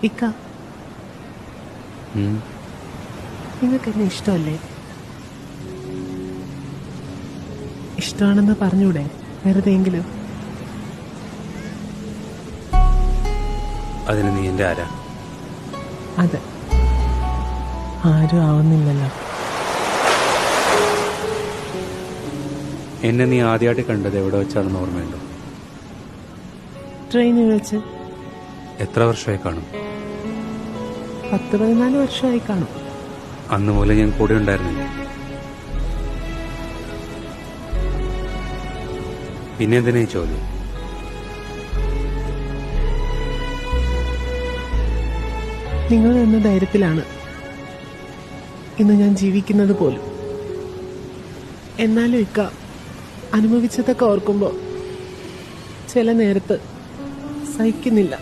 ഇക്ക, നിങ്ങൾക്ക് എന്നെ ഇഷ്ടമല്ലേ? ഇഷ്ടമാണെന്ന് പറഞ്ഞൂടെ വെറുതെയെങ്കിലും? അതിന് നീ എൻ്റെ ആരാ? അതെ, ആരും ആവുന്നില്ലല്ലോ. എന്നെ നീ ആദ്യമായിട്ട് കണ്ടത് എവിടെ വെച്ചാണെന്ന് ഓർമ്മയുണ്ടോ? ട്രെയിനിൽ വെച്ച്. എത്ര വർഷമായി കാണും? 10-14 വർഷമായി കാണും. അന്ന് മുതൽ ഞാൻ കൂടെ ഉണ്ടായിരുന്നില്ല. പിന്നെ എന്തിനാ ഈ ചോദ്യം? നിങ്ങൾ എന്ന ധൈര്യത്തിലാണ് ഇന്ന് ഞാൻ ജീവിക്കുന്നത് പോലും. എന്നാലും ഇക്ക, അനുഭവിച്ചതൊക്കെ ഓർക്കുമ്പോ ചില നേരത്ത് സഹിക്കുന്നില്ല.